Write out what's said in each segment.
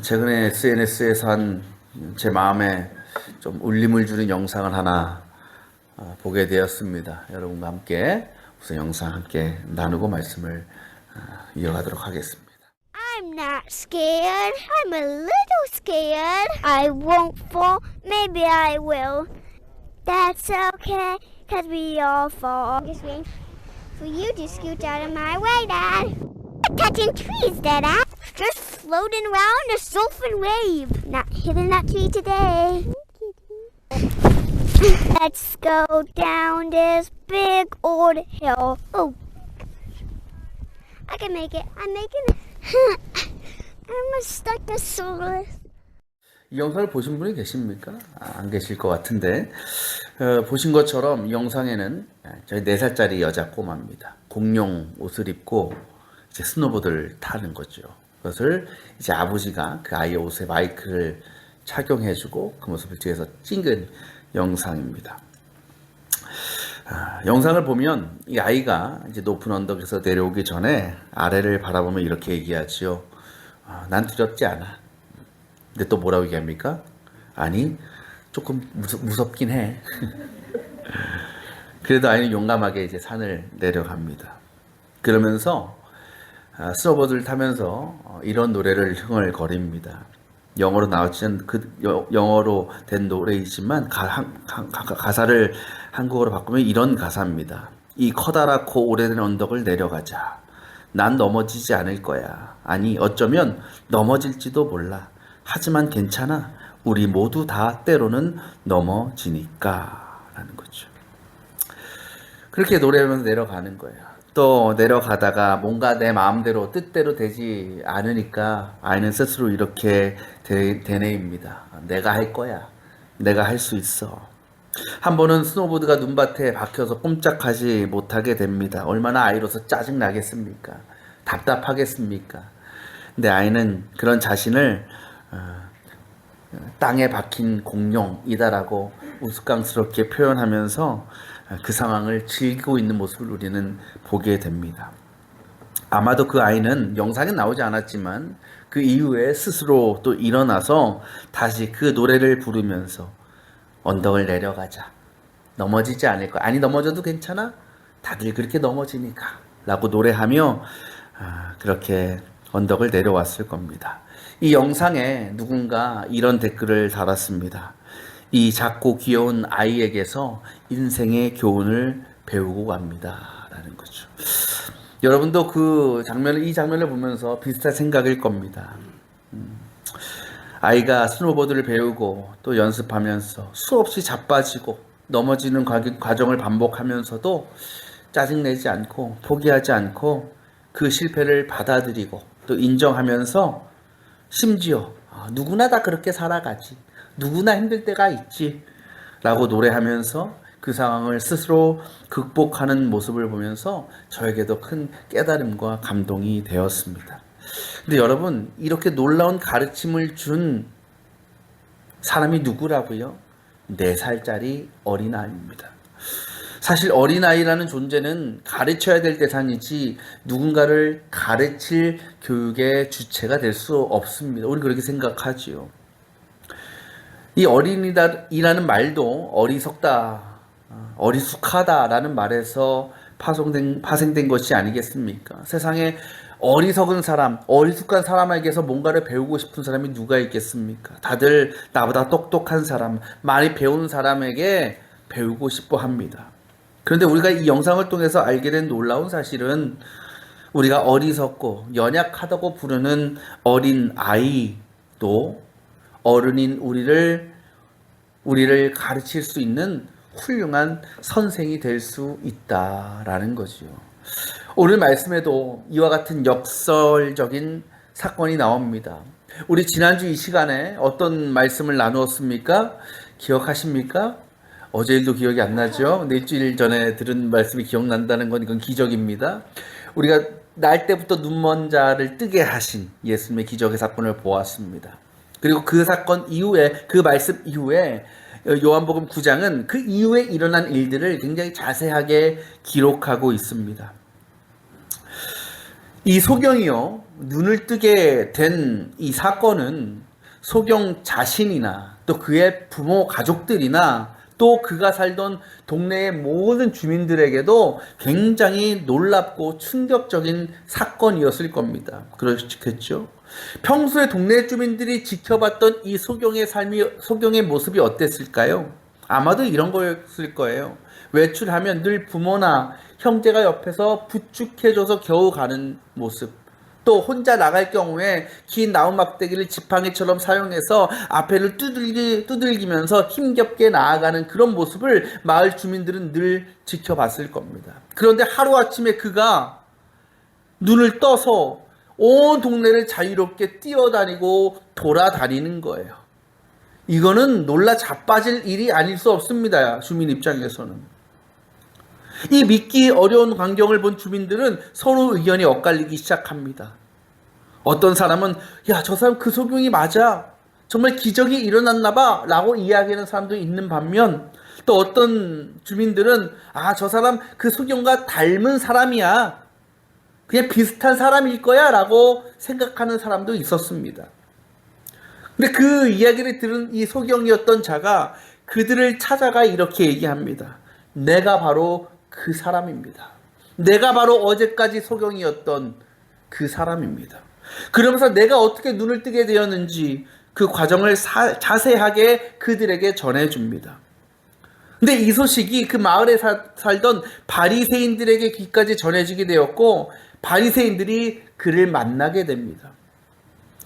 최근에 SNS에서 한 제 마음에 좀 울림을 주는 영상을 하나 보게 되었습니다. 여러분과 함께 우선 영상 함께 나누고 말씀을 이어가도록 하겠습니다. I'm not scared. I'm a little scared. I won't fall. Maybe I will. That's okay, 'cause we all fall. Just waiting for you to scoot out of my way, Dad. Touching trees, Dad. Just floating around a surfing wave. Not hitting that tree today. Let's go down this big old hill. Oh, I can make it. I'm making it. I'm a Stegosaurus. 이 영상을 보신 분이 계십니까? 안 계실 것 같은데 보신 것처럼 이 영상에는 저희 4살짜리 여자 꼬마입니다. 공룡 옷을 입고 이제 스노보드를 타는 거죠. 그것을 이제 아버지가 그 아이의 옷에 마이크를 착용해주고 그 모습을 뒤에서 찍은 영상입니다. 영상을 보면 이 아이가 이제 높은 언덕에서 내려오기 전에 아래를 바라보며 이렇게 얘기하지요. 난 두렵지 않아. 근데 또 뭐라고 얘기합니까? 아니, 조금 무섭긴 해. 그래도 아이는 용감하게 이제 산을 내려갑니다. 그러면서 스노보드를 타면서 이런 노래를 흥얼거립니다. 영어로 나왔지만 영어로 된 노래이지만 가사를 한국어로 바꾸면 이런 가사입니다. 이 커다랗고 오래된 언덕을 내려가자. 난 넘어지지 않을 거야. 아니, 어쩌면 넘어질지도 몰라. 하지만 괜찮아. 우리 모두 다 때로는 넘어지니까. 라는 거죠. 그렇게 노래하면서 내려가는 거예요. 또 내려가다가 뭔가 내 마음대로 뜻대로 되지 않으니까 아이는 스스로 이렇게 되뇌입니다. 내가 할 거야. 내가 할 수 있어. 한 번은 스노보드가 눈밭에 박혀서 꼼짝하지 못하게 됩니다. 얼마나 아이로서 짜증나겠습니까? 답답하겠습니까? 근데 아이는 그런 자신을 땅에 박힌 공룡이다라고 우스꽝스럽게 표현하면서 그 상황을 즐기고 있는 모습을 우리는 보게 됩니다. 아마도 그 아이는 영상에 나오지 않았지만 그 이후에 스스로 또 일어나서 다시 그 노래를 부르면서 언덕을 내려가자. 넘어지지 않을 거야. 아니, 넘어져도 괜찮아? 다들 그렇게 넘어지니까. 라고 노래하며 그렇게 언덕을 내려왔을 겁니다. 이 영상에 누군가 이런 댓글을 달았습니다. 이 작고 귀여운 아이에게서 인생의 교훈을 배우고 갑니다. 라는 거죠. 여러분도 이 장면을 보면서 비슷한 생각일 겁니다. 아이가 스노보드를 배우고 또 연습하면서 수없이 자빠지고 넘어지는 과정을 반복하면서도 짜증내지 않고 포기하지 않고 그 실패를 받아들이고 또 인정하면서 심지어 누구나 다 그렇게 살아가지. 누구나 힘들 때가 있지. 라고 노래하면서 그 상황을 스스로 극복하는 모습을 보면서 저에게도 큰 깨달음과 감동이 되었습니다. 근데 여러분, 이렇게 놀라운 가르침을 준 사람이 누구라고요? 4살짜리 어린아이입니다. 사실 어린아이라는 존재는 가르쳐야 될 대상이지 누군가를 가르칠 교육의 주체가 될 수 없습니다. 우리 그렇게 생각하지요. 이 어린이라는 말도 어리석다, 어리숙하다라는 말에서 파생된 것이 아니겠습니까? 세상에 어리석은 사람, 어리숙한 사람에게서 뭔가를 배우고 싶은 사람이 누가 있겠습니까? 다들 나보다 똑똑한 사람, 많이 배운 사람에게 배우고 싶어 합니다. 그런데 우리가 이 영상을 통해서 알게 된 놀라운 사실은 우리가 어리석고 연약하다고 부르는 어린 아이도 어른인 우리를 가르칠 수 있는 훌륭한 선생이 될 수 있다라는 거죠. 오늘 말씀에도 이와 같은 역설적인 사건이 나옵니다. 우리 지난주 이 시간에 어떤 말씀을 나누었습니까? 기억하십니까? 어제 일도 기억이 안 나죠? 근데 일주일 전에 들은 말씀이 기억난다는 건 이건 기적입니다. 우리가 날 때부터 눈먼 자를 뜨게 하신 예수님의 기적의 사건을 보았습니다. 그리고 그 사건 이후에, 그 말씀 이후에 요한복음 9장은 그 이후에 일어난 일들을 굉장히 자세하게 기록하고 있습니다. 이 소경이요, 눈을 뜨게 된 이 사건은 소경 자신이나 또 그의 부모 가족들이나 또 그가 살던 동네의 모든 주민들에게도 굉장히 놀랍고 충격적인 사건이었을 겁니다. 그렇겠죠? 평소에 동네 주민들이 지켜봤던 이 소경의 모습이 어땠을까요? 아마도 이런 거였을 거예요. 외출하면 늘 부모나 형제가 옆에서 부축해줘서 겨우 가는 모습. 또 혼자 나갈 경우에 긴 나무 막대기를 지팡이처럼 사용해서 앞에를 두들기면서 힘겹게 나아가는 그런 모습을 마을 주민들은 늘 지켜봤을 겁니다. 그런데 하루아침에 그가 눈을 떠서 온 동네를 자유롭게 뛰어다니고 돌아다니는 거예요. 이거는 놀라 자빠질 일이 아닐 수 없습니다. 주민 입장에서는. 이 믿기 어려운 광경을 본 주민들은 서로 의견이 엇갈리기 시작합니다. 어떤 사람은 야, 저 사람 그 소경이 맞아. 정말 기적이 일어났나 봐 라고 이야기하는 사람도 있는 반면 또 어떤 주민들은 아, 저 사람 그 소경과 닮은 사람이야. 그냥 비슷한 사람일 거야 라고 생각하는 사람도 있었습니다. 근데 그 이야기를 들은 이 소경이었던 자가 그들을 찾아가 이렇게 얘기합니다. 내가 바로 그 사람입니다. 내가 바로 어제까지 소경이었던 그 사람입니다. 그러면서 내가 어떻게 눈을 뜨게 되었는지 그 과정을 자세하게 그들에게 전해줍니다. 근데 이 소식이 그 마을에 살던 바리새인들에게 귀까지 전해지게 되었고 바리새인들이 그를 만나게 됩니다.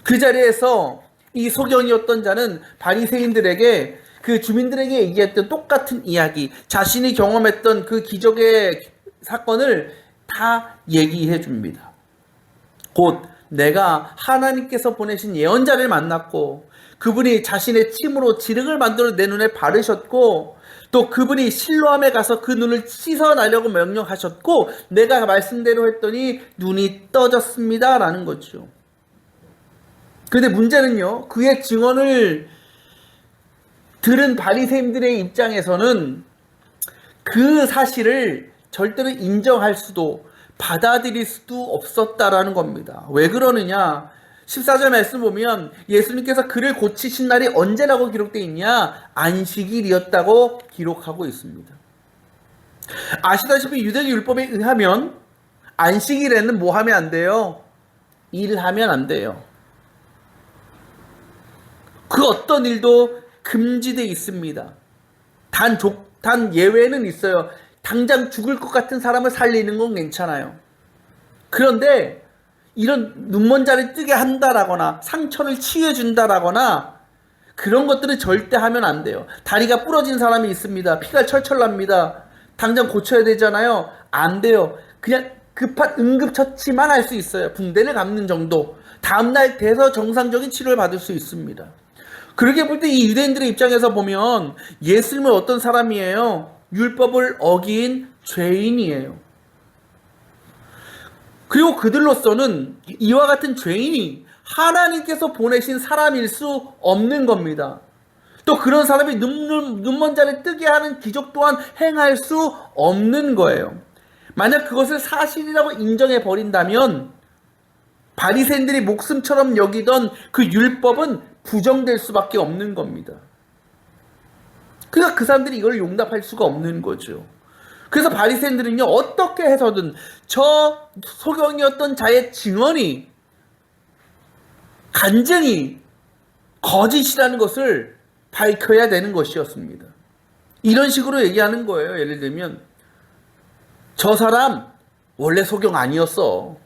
그 자리에서 이 소경이었던 자는 바리새인들에게 그 주민들에게 얘기했던 똑같은 이야기, 자신이 경험했던 그 기적의 사건을 다 얘기해 줍니다. 곧 내가 하나님께서 보내신 예언자를 만났고 그분이 자신의 침으로 지륵을 만들어 내 눈에 바르셨고 또 그분이 실로암에 가서 그 눈을 씻어내려고 명령하셨고 내가 말씀대로 했더니 눈이 떠졌습니다 라는 거죠. 그런데 문제는요, 그의 증언을 들은 바리새인들의 입장에서는 그 사실을 절대로 인정할 수도 받아들일 수도 없었다라는 겁니다. 왜 그러느냐? 14절 말씀 보면 예수님께서 그를 고치신 날이 언제라고 기록되어 있냐? 안식일이었다고 기록하고 있습니다. 아시다시피 유대교 율법에 의하면 안식일에는 뭐 하면 안 돼요? 일하면 안 돼요. 그 어떤 일도 금지되어 있습니다. 단 예외는 있어요. 당장 죽을 것 같은 사람을 살리는 건 괜찮아요. 그런데 이런 눈먼 자를 뜨게 한다라거나 상처를 치유해 준다라거나 그런 것들은 절대 하면 안 돼요. 다리가 부러진 사람이 있습니다. 피가 철철 납니다. 당장 고쳐야 되잖아요. 안 돼요. 그냥 급한 응급처치만 할 수 있어요. 붕대를 감는 정도. 다음날 돼서 정상적인 치료를 받을 수 있습니다. 그렇게 볼 때 이 유대인들의 입장에서 보면 예수님은 어떤 사람이에요? 율법을 어긴 죄인이에요. 그리고 그들로서는 이와 같은 죄인이 하나님께서 보내신 사람일 수 없는 겁니다. 또 그런 사람이 눈먼 자를 뜨게 하는 기적 또한 행할 수 없는 거예요. 만약 그것을 사실이라고 인정해 버린다면 바리새인들이 목숨처럼 여기던 그 율법은 부정될 수밖에 없는 겁니다. 그러니까 그 사람들이 이걸 용납할 수가 없는 거죠. 그래서 바리새인들은요, 어떻게 해서든 저 소경이었던 자의 증언이 간증이 거짓이라는 것을 밝혀야 되는 것이었습니다. 이런 식으로 얘기하는 거예요. 예를 들면 저 사람 원래 소경 아니었어.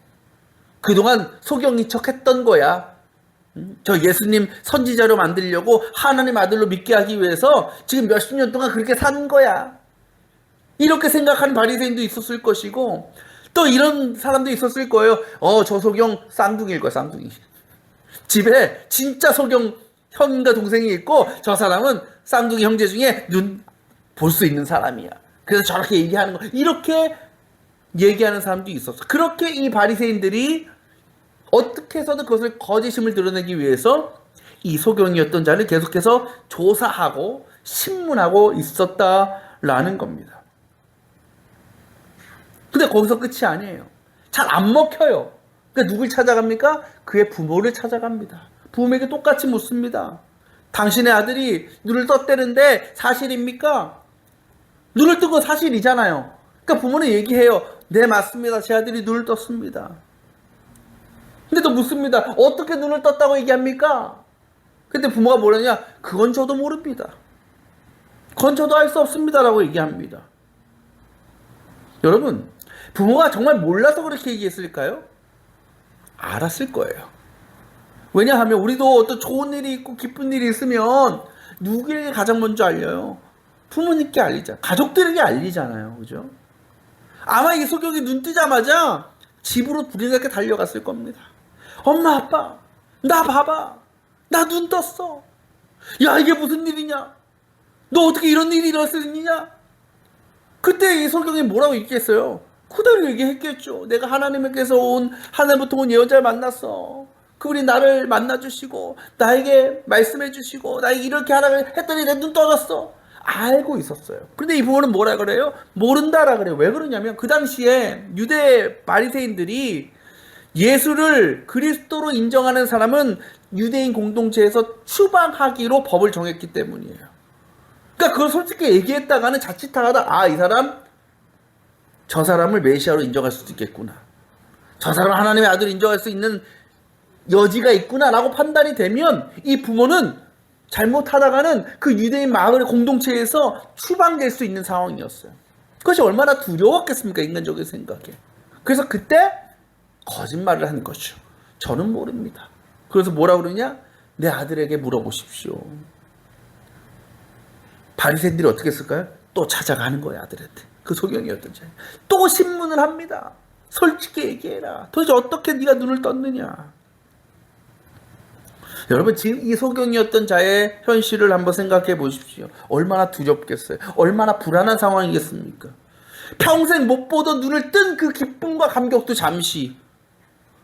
그동안 소경인 척 했던 거야. 저 예수님 선지자로 만들려고 하나님 아들로 믿게 하기 위해서 지금 몇십 년 동안 그렇게 산 거야. 이렇게 생각하는 바리새인도 있었을 것이고 또 이런 사람도 있었을 거예요. 저 소경 쌍둥이일 거야, 쌍둥이. 집에 진짜 소경 형과 동생이 있고 저 사람은 쌍둥이 형제 중에 눈 볼 수 있는 사람이야. 그래서 저렇게 얘기하는 거. 이렇게 얘기하는 사람도 있었어. 그렇게 이 바리새인들이 어떻게 해서든 그것을 거짓임을 드러내기 위해서 이 소경이었던 자를 계속해서 조사하고 신문하고 있었다라는 겁니다. 근데 거기서 끝이 아니에요. 잘 안 먹혀요. 그러니까 누굴 찾아갑니까? 그의 부모를 찾아갑니다. 부모에게 똑같이 묻습니다. 당신의 아들이 눈을 떴다는데 사실입니까? 눈을 뜬 건 사실이잖아요. 그러니까 부모는 얘기해요. 네, 맞습니다. 제 아들이 눈을 떴습니다. 근데 또 묻습니다. 어떻게 눈을 떴다고 얘기합니까? 근데 부모가 뭐라냐? 그건 저도 모릅니다. 그건 저도 알 수 없습니다라고 얘기합니다. 여러분, 부모가 정말 몰라서 그렇게 얘기했을까요? 알았을 거예요. 왜냐하면 우리도 어떤 좋은 일이 있고 기쁜 일이 있으면 누구에게 가장 먼저 알려요? 부모님께 알리자. 가족들에게 알리잖아요. 그죠? 아마 이 소경이 눈 뜨자마자 집으로 불이 나게 달려갔을 겁니다. 엄마, 아빠, 나 봐봐. 나 눈 떴어. 야, 이게 무슨 일이냐? 너 어떻게 이런 일이 일어났느냐? 그때 이 소경이 뭐라고 얘기했어요? 그대로 얘기했겠죠. 내가 하나님께서 하나님부터 온 예언자를 만났어. 그분이 나를 만나주시고 나에게 말씀해주시고 나에게 이렇게 하라 했더니 내 눈 떠졌어. 알고 있었어요. 근데 이 부모는 뭐라 그래요? 모른다라 그래요. 왜 그러냐면 그 당시에 유대 바리새인들이 예수를 그리스도로 인정하는 사람은 유대인 공동체에서 추방하기로 법을 정했기 때문이에요. 그러니까 그걸 솔직히 얘기했다가는 자칫하다 이 사람 저 사람을 메시아로 인정할 수도 있겠구나. 저 사람 하나님의 아들을 인정할 수 있는 여지가 있구나라고 판단이 되면 이 부모는 잘못하다가는 그 유대인 마을 공동체에서 추방될 수 있는 상황이었어요. 그것이 얼마나 두려웠겠습니까? 인간적인 생각에. 그래서 그때 거짓말을 한 거죠. 저는 모릅니다. 그래서 뭐라 그러냐? 내 아들에게 물어보십시오. 바리새인들이 어떻게 했을까요? 또 찾아가는 거예요, 아들한테. 그 소경이었던 자예요. 또 신문을 합니다. 솔직히 얘기해라. 도대체 어떻게 네가 눈을 떴느냐? 여러분, 지금 이 소경이었던 자의 현실을 한번 생각해 보십시오. 얼마나 두렵겠어요? 얼마나 불안한 상황이겠습니까? 평생 못 보던 눈을 뜬 그 기쁨과 감격도 잠시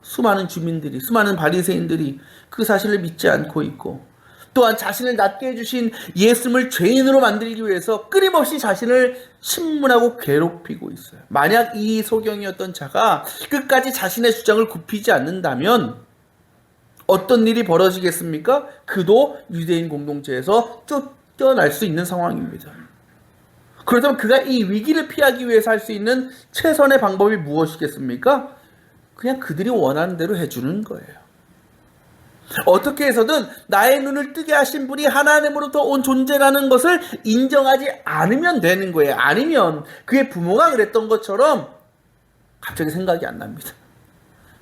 수많은 주민들이, 수많은 바리새인들이 그 사실을 믿지 않고 있고, 또한 자신을 낫게 해주신 예수님을 죄인으로 만들기 위해서 끊임없이 자신을 신문하고 괴롭히고 있어요. 만약 이 소경이었던 자가 끝까지 자신의 주장을 굽히지 않는다면 어떤 일이 벌어지겠습니까? 그도 유대인 공동체에서 쫓겨날 수 있는 상황입니다. 그렇다면 그가 이 위기를 피하기 위해서 할 수 있는 최선의 방법이 무엇이겠습니까? 그냥 그들이 원하는 대로 해주는 거예요. 어떻게 해서든 나의 눈을 뜨게 하신 분이 하나님으로부터 온 존재라는 것을 인정하지 않으면 되는 거예요. 아니면 그의 부모가 그랬던 것처럼 갑자기 생각이 안 납니다.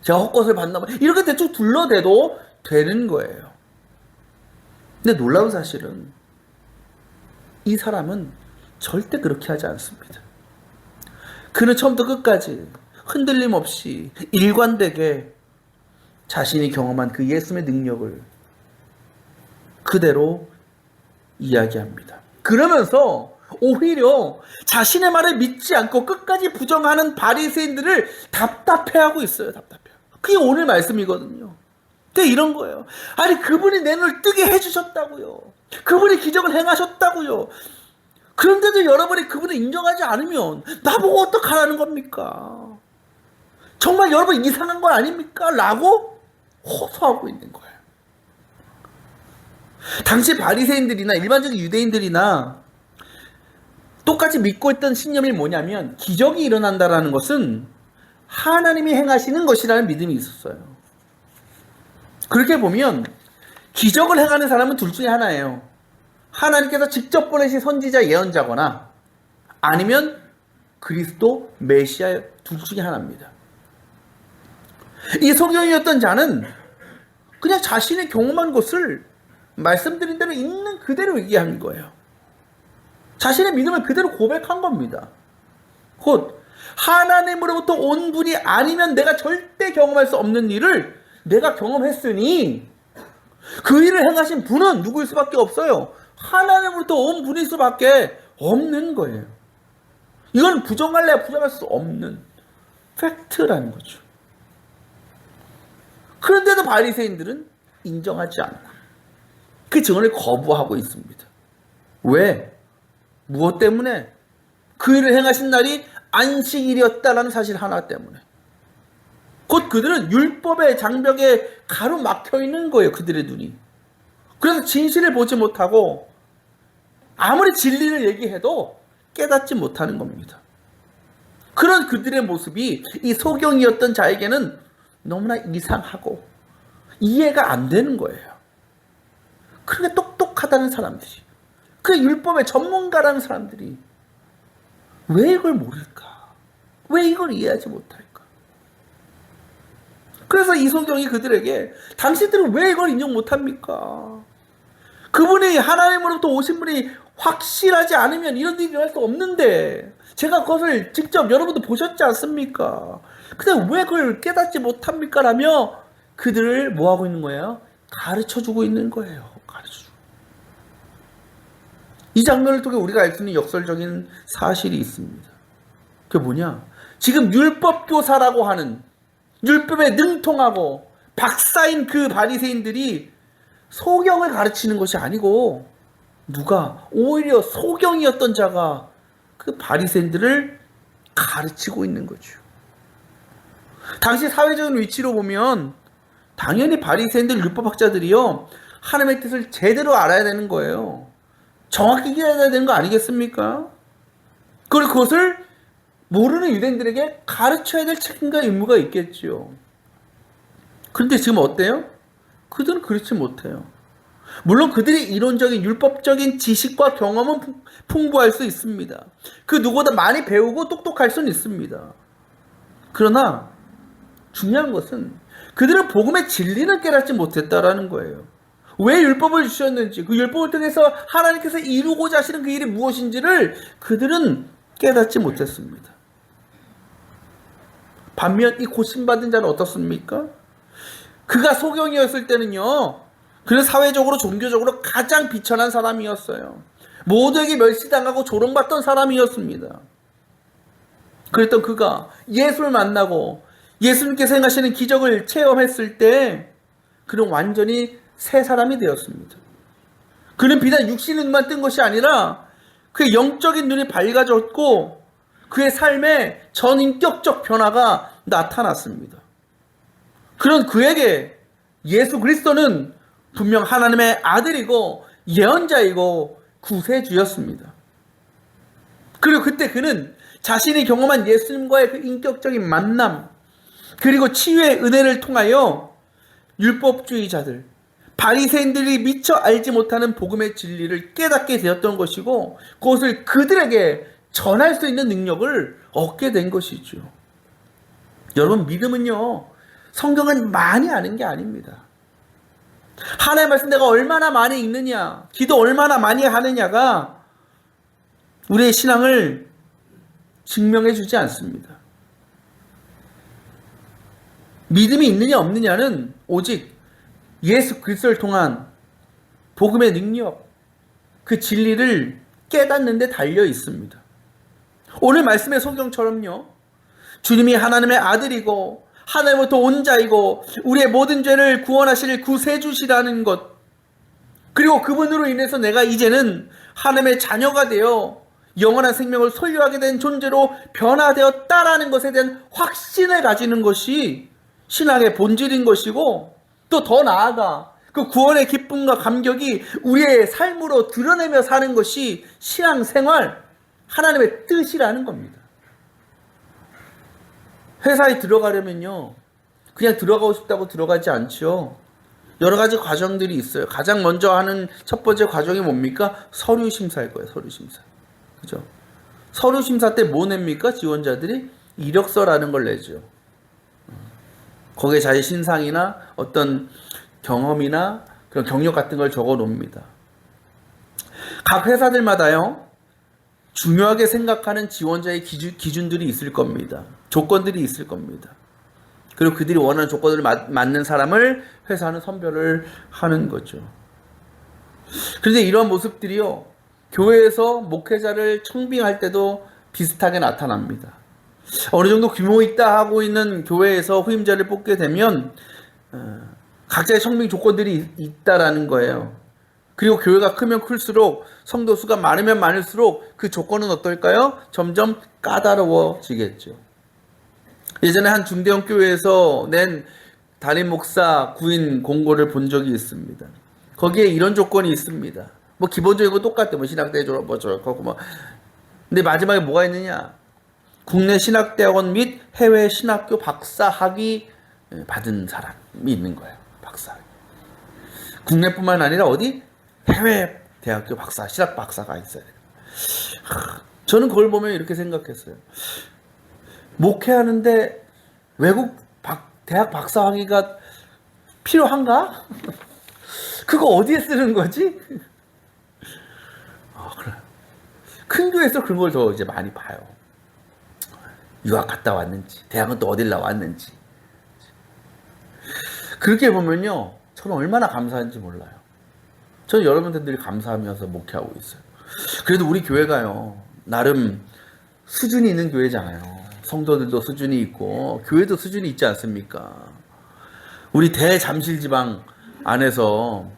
제가 헛것을 봤나 봐. 이렇게 대충 둘러대도 되는 거예요. 근데 놀라운 사실은 이 사람은 절대 그렇게 하지 않습니다. 그는 처음부터 끝까지 흔들림 없이 일관되게 자신이 경험한 그 예수님의 능력을 그대로 이야기합니다. 그러면서 오히려 자신의 말을 믿지 않고 끝까지 부정하는 바리새인들을 답답해하고 있어요. 답답해요. 그게 오늘 말씀이거든요. 근데 이런 거예요. 아니, 그분이 내 눈을 뜨게 해주셨다고요. 그분이 기적을 행하셨다고요. 그런데도 여러분이 그분을 인정하지 않으면 나보고 어떡하라는 겁니까? 정말 여러분 이상한 건 아닙니까? 라고 호소하고 있는 거예요. 당시 바리새인들이나 일반적인 유대인들이나 똑같이 믿고 있던 신념이 뭐냐면 기적이 일어난다라는 것은 하나님이 행하시는 것이라는 믿음이 있었어요. 그렇게 보면 기적을 행하는 사람은 둘 중에 하나예요. 하나님께서 직접 보내신 선지자 예언자거나 아니면 그리스도 메시아 둘 중에 하나입니다. 이 소경이었던 자는 그냥 자신의 경험한 것을 말씀드린 대로 있는 그대로 얘기한 거예요. 자신의 믿음을 그대로 고백한 겁니다. 곧 하나님으로부터 온 분이 아니면 내가 절대 경험할 수 없는 일을 내가 경험했으니 그 일을 행하신 분은 누구일 수밖에 없어요. 하나님으로부터 온 분일 수밖에 없는 거예요. 이건 부정할래야 부정할 수 없는 팩트라는 거죠. 그런데도 바리새인들은 인정하지 않고 그 증언을 거부하고 있습니다. 왜? 무엇 때문에? 그 일을 행하신 날이 안식일이었다라는 사실 하나 때문에. 곧 그리고 그들은 율법의 장벽에 가로막혀 있는 거예요. 그들의 눈이. 그래서 진실을 보지 못하고 아무리 진리를 얘기해도 깨닫지 못하는 겁니다. 그런 그들의 모습이 이 소경이었던 자에게는 너무나 이상하고 이해가 안 되는 거예요. 그렇게 똑똑하다는 사람들이, 그 율법의 전문가라는 사람들이 왜 이걸 모를까? 왜 이걸 이해하지 못할까? 그래서 이 소경이 그들에게 당신들은 왜 이걸 인정 못합니까? 그분이 하나님으로부터 오신 분이 확실하지 않으면 이런 일이 일어날 수 없는데 제가 그것을 직접 여러분도 보셨지 않습니까? 근데 왜 그걸 깨닫지 못합니까? 라며 그들을 뭐하고 있는 거예요? 가르쳐주고 있는 거예요. 가르쳐주고. 이 장면을 통해 우리가 알 수 있는 역설적인 사실이 있습니다. 그게 뭐냐? 지금 율법교사라고 하는, 율법에 능통하고 박사인 그 바리새인들이 소경을 가르치는 것이 아니고 누가? 오히려 소경이었던 자가 그 바리새인들을 가르치고 있는 거죠. 당시 사회적인 위치로 보면 당연히 바리새인들 율법학자들이요, 하나님의 뜻을 제대로 알아야 되는 거예요. 정확히 이해해야 되는 거 아니겠습니까? 그리고 그것을 모르는 유대인들에게 가르쳐야 될 책임과 의무가 있겠죠. 그런데 지금 어때요? 그들은 그렇지 못해요. 물론 그들이 이론적인 율법적인 지식과 경험은 풍부할 수 있습니다. 그 누구보다 많이 배우고 똑똑할 수는 있습니다. 그러나 중요한 것은 그들은 복음의 진리는 깨닫지 못했다라는 거예요. 왜 율법을 주셨는지, 그 율법을 통해서 하나님께서 이루고자 하시는 그 일이 무엇인지를 그들은 깨닫지 못했습니다. 반면 이 고침받은 자는 어떻습니까? 그가 소경이었을 때는요, 그는 사회적으로 종교적으로 가장 비천한 사람이었어요. 모두에게 멸시당하고 조롱받던 사람이었습니다. 그랬던 그가 예수를 만나고 예수님께서 행하시는 기적을 체험했을 때 그는 완전히 새 사람이 되었습니다. 그는 비단 육신의 눈만 뜬 것이 아니라 그의 영적인 눈이 밝아졌고 그의 삶에 전인격적 변화가 나타났습니다. 그런 그에게 예수 그리스도는 분명 하나님의 아들이고 예언자이고 구세주였습니다. 그리고 그때 그는 자신이 경험한 예수님과의 그 인격적인 만남, 그리고 치유의 은혜를 통하여 율법주의자들, 바리새인들이 미처 알지 못하는 복음의 진리를 깨닫게 되었던 것이고 그것을 그들에게 전할 수 있는 능력을 얻게 된 것이죠. 여러분, 믿음은요, 성경은 많이 아는 게 아닙니다. 하나님의 말씀 내가 얼마나 많이 읽느냐, 기도 얼마나 많이 하느냐가 우리의 신앙을 증명해 주지 않습니다. 믿음이 있느냐 없느냐는 오직 예수 그리스도를 통한 복음의 능력, 그 진리를 깨닫는 데 달려 있습니다. 오늘 말씀의 성경처럼요, 주님이 하나님의 아들이고 하나님부터 온 자이고 우리의 모든 죄를 구원하실 구세주시라는 것, 그리고 그분으로 인해서 내가 이제는 하나님의 자녀가 되어 영원한 생명을 소유하게 된 존재로 변화되었다라는 것에 대한 확신을 가지는 것이 신앙의 본질인 것이고, 또 더 나아가 그 구원의 기쁨과 감격이 우리의 삶으로 드러내며 사는 것이 신앙생활, 하나님의 뜻이라는 겁니다. 회사에 들어가려면요, 그냥 들어가고 싶다고 들어가지 않죠. 여러 가지 과정들이 있어요. 가장 먼저 하는 첫 번째 과정이 뭡니까? 서류 심사일 거예요. 서류 심사. 그죠? 서류 심사 때 뭐 냅니까? 지원자들이 이력서라는 걸 내죠. 거기에 자기 신상이나 어떤 경험이나 그런 경력 같은 걸 적어 놓습니다. 각 회사들마다요, 중요하게 생각하는 지원자의 기준들이 있을 겁니다. 조건들이 있을 겁니다. 그리고 그들이 원하는 조건을 맞는 사람을 회사는 선별을 하는 거죠. 그런데 이런 모습들이요, 교회에서 목회자를 청빙할 때도 비슷하게 나타납니다. 어느 정도 규모 있다 하고 있는 교회에서 후임자를 뽑게 되면 각자의 청빙 조건들이 있다라는 거예요. 그리고 교회가 크면 클수록, 성도 수가 많으면 많을수록 그 조건은 어떨까요? 점점 까다로워지겠죠. 예전에 한 중대형 교회에서 낸 담임 목사 구인 공고를 본 적이 있습니다. 거기에 이런 조건이 있습니다. 뭐 기본적이고 똑같아. 뭐 신학대 졸업 뭐 저렇고 뭐. 근데 마지막에 뭐가 있느냐? 국내 신학대학원 및 해외 신학교 박사 학위 받은 사람이 있는 거예요. 박사. 국내뿐만 아니라 어디? 해외 대학교 박사, 신학 박사가 있어야 돼요. 저는 그걸 보면 이렇게 생각했어요. 목회하는데 외국 대학 박사 학위가 필요한가? 그거 어디에 쓰는 거지? 그래. 큰 교회에서 그런 걸 더 이제 많이 봐요. 유학 갔다 왔는지, 대학은 또 어딜 나왔는지. 그렇게 보면요, 저는 얼마나 감사한지 몰라요. 저는 여러분들이 감사하면서 목회하고 있어요. 그래도 우리 교회가요, 나름 수준이 있는 교회잖아요. 성도들도 수준이 있고 교회도 수준이 있지 않습니까? 우리 대잠실지방 안에서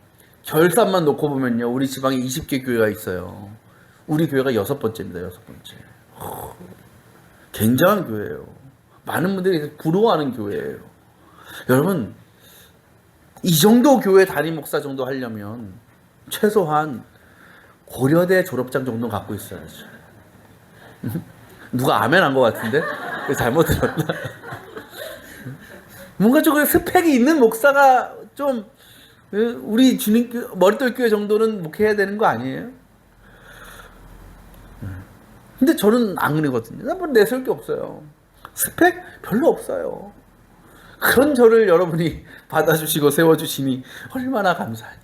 결산만 놓고 보면요, 우리 지방에 20개 교회가 있어요. 우리 교회가 6번째입니다. 6번째. 굉장한 교회예요. 많은 분들이 부러워하는 교회예요. 여러분, 이 정도 교회 담임 목사 정도 하려면 최소한 고려대 졸업장 정도 갖고 있어야죠. 누가 아멘 한 것 같은데? 잘못 들었나? 뭔가 조금 스펙이 있는 목사가 좀 우리 주님 머릿돌 교회 정도는 목회해야 되는 거 아니에요? 근데 저는 안 그러거든요. 나 뭐 내세울 게 없어요. 스펙 별로 없어요. 그런 저를 여러분이 받아주시고 세워주시니 얼마나 감사한지.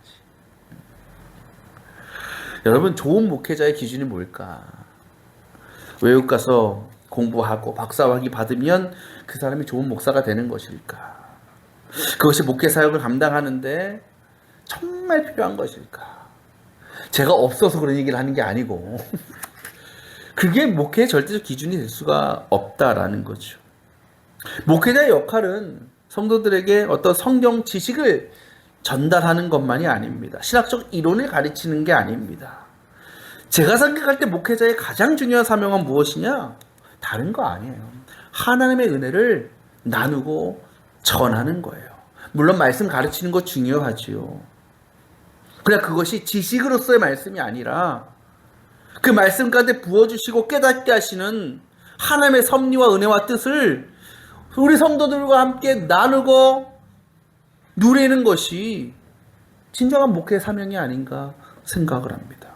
여러분, 좋은 목회자의 기준이 뭘까? 외국 가서 공부하고 박사학위 받으면 그 사람이 좋은 목사가 되는 것일까? 그것이 목회 사역을 감당하는데 정말 필요한 것일까? 제가 없어서 그런 얘기를 하는 게 아니고 그게 목회의 절대적 기준이 될 수가 없다라는 거죠. 목회자의 역할은 성도들에게 어떤 성경 지식을 전달하는 것만이 아닙니다. 신학적 이론을 가르치는 게 아닙니다. 제가 생각할 때 목회자의 가장 중요한 사명은 무엇이냐? 다른 거 아니에요. 하나님의 은혜를 나누고 전하는 거예요. 물론 말씀 가르치는 거 중요하지요. 그러나 그것이 지식으로서의 말씀이 아니라 그 말씀 가운데 부어주시고 깨닫게 하시는 하나님의 섭리와 은혜와 뜻을 우리 성도들과 함께 나누고 누리는 것이 진정한 목회 사명이 아닌가 생각을 합니다.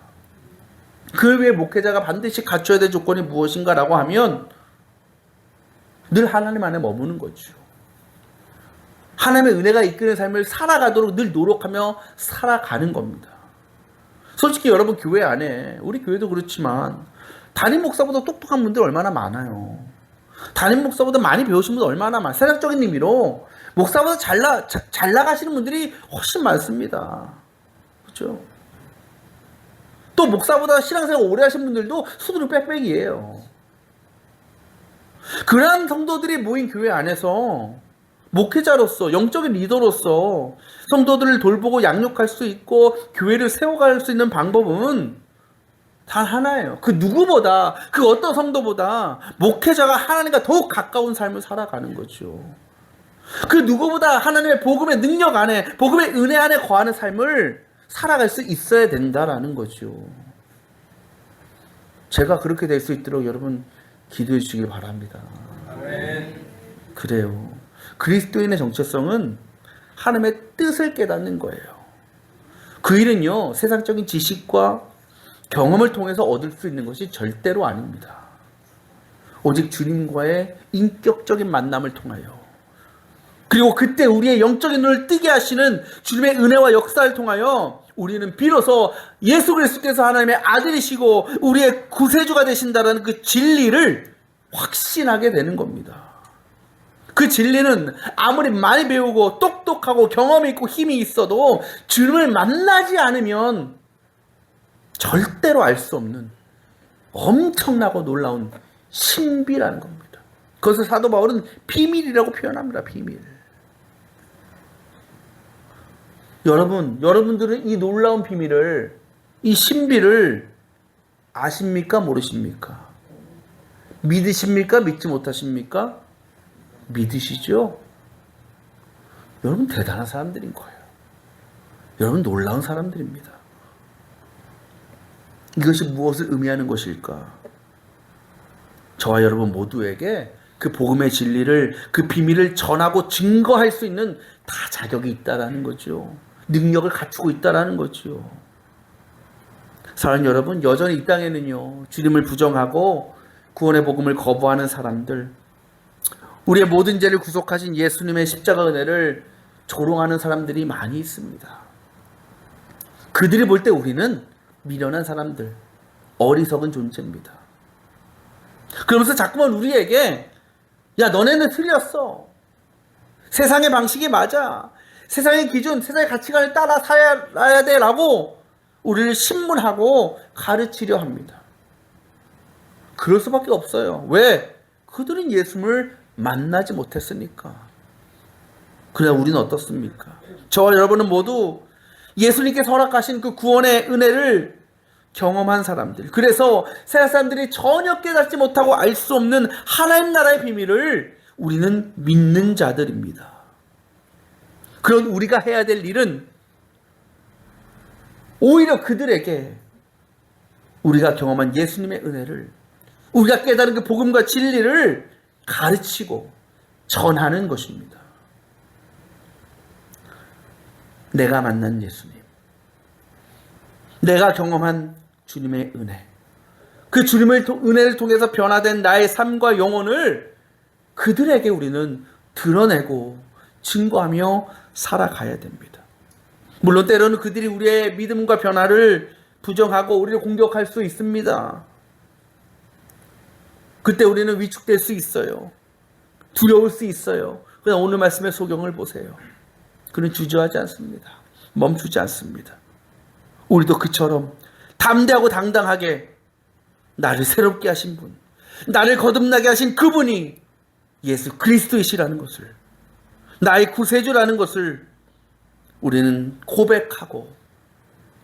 그 외에 목회자가 반드시 갖춰야 될 조건이 무엇인가라고 하면 늘 하나님 안에 머무는 거죠. 하나님의 은혜가 이끄는 삶을 살아가도록 늘 노력하며 살아가는 겁니다. 솔직히 여러분, 교회 안에, 우리 교회도 그렇지만 담임 목사보다 똑똑한 분들 얼마나 많아요. 담임 목사보다 많이 배우신 분들 얼마나 많아요. 세상적인 의미로 목사보다 잘 나가시는 분들이 훨씬 많습니다. 그렇죠? 또 목사보다 신앙생활 오래 하신 분들도 수두룩 빽빽이에요. 그러한 성도들이 모인 교회 안에서 목회자로서, 영적인 리더로서 성도들을 돌보고 양육할 수 있고 교회를 세워갈 수 있는 방법은 단 하나예요. 그 누구보다, 그 어떤 성도보다 목회자가 하나님과 더욱 가까운 삶을 살아가는 거죠. 그 누구보다 하나님의 복음의 능력 안에, 복음의 은혜 안에 거하는 삶을 살아갈 수 있어야 된다라는 거죠. 제가 그렇게 될 수 있도록 여러분 기도해 주시길 바랍니다. 아멘. 그래요. 그리스도인의 정체성은 하나님의 뜻을 깨닫는 거예요. 그 일은요, 세상적인 지식과 경험을 통해서 얻을 수 있는 것이 절대로 아닙니다. 오직 주님과의 인격적인 만남을 통하여, 그리고 그때 우리의 영적인 눈을 뜨게 하시는 주님의 은혜와 역사를 통하여 우리는 비로소 예수 그리스도께서 하나님의 아들이시고 우리의 구세주가 되신다는 그 진리를 확신하게 되는 겁니다. 그 진리는 아무리 많이 배우고 똑똑하고 경험이 있고 힘이 있어도 주님을 만나지 않으면 절대로 알 수 없는 엄청나고 놀라운 신비라는 겁니다. 그것을 사도 바울은 비밀이라고 표현합니다. 비밀. 여러분들은 이 놀라운 비밀을, 이 신비를 아십니까? 모르십니까? 믿으십니까? 믿지 못하십니까? 믿으시죠? 여러분 대단한 사람들인 거예요. 여러분 놀라운 사람들입니다. 이것이 무엇을 의미하는 것일까? 저와 여러분 모두에게 그 복음의 진리를, 그 비밀을 전하고 증거할 수 있는 다 자격이 있다라는 거죠. 능력을 갖추고 있다라는 거죠. 사랑하는 여러분, 여전히 이 땅에는요, 주님을 부정하고 구원의 복음을 거부하는 사람들, 우리의 모든 죄를 구속하신 예수님의 십자가 은혜를 조롱하는 사람들이 많이 있습니다. 그들이 볼 때 우리는 미련한 사람들, 어리석은 존재입니다. 그러면서 자꾸만 우리에게 야, 너네는 틀렸어. 세상의 방식이 맞아. 세상의 기준, 세상의 가치관을 따라 살아야 돼 라고 우리를 신문하고 가르치려 합니다. 그럴 수밖에 없어요. 왜? 그들은 예수를 만나지 못했으니까. 그러나 우리는 어떻습니까? 저와 여러분은 모두 예수님께서 허락하신 그 구원의 은혜를 경험한 사람들. 그래서 세상 사람들이 전혀 깨닫지 못하고 알 수 없는 하나님 나라의 비밀을 우리는 믿는 자들입니다. 그런 우리가 해야 될 일은 오히려 그들에게 우리가 경험한 예수님의 은혜를, 우리가 깨달은 그 복음과 진리를 가르치고 전하는 것입니다. 내가 만난 예수님, 내가 경험한 주님의 은혜, 그 주님의 은혜를 통해서 변화된 나의 삶과 영혼을 그들에게 우리는 드러내고 증거하며 살아가야 됩니다. 물론 때로는 그들이 우리의 믿음과 변화를 부정하고 우리를 공격할 수 있습니다. 그때 우리는 위축될 수 있어요. 두려울 수 있어요. 그러나 오늘 말씀의 소경을 보세요. 그는 주저하지 않습니다. 멈추지 않습니다. 우리도 그처럼 담대하고 당당하게 나를 새롭게 하신 분, 나를 거듭나게 하신 그분이 예수 그리스도이시라는 것을, 나의 구세주라는 것을 우리는 고백하고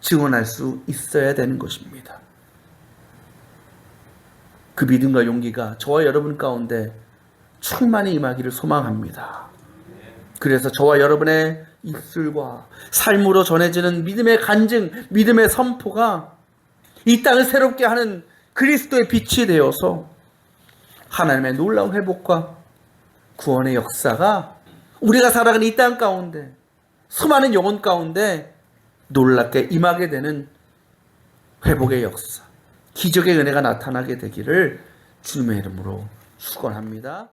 증언할 수 있어야 되는 것입니다. 그 믿음과 용기가 저와 여러분 가운데 충만히 임하기를 소망합니다. 그래서 저와 여러분의 입술과 삶으로 전해지는 믿음의 간증, 믿음의 선포가 이 땅을 새롭게 하는 그리스도의 빛이 되어서 하나님의 놀라운 회복과 구원의 역사가 우리가 살아가는 이 땅 가운데, 수많은 영혼 가운데 놀랍게 임하게 되는 회복의 역사, 기적의 은혜가 나타나게 되기를 주님의 이름으로 축원합니다.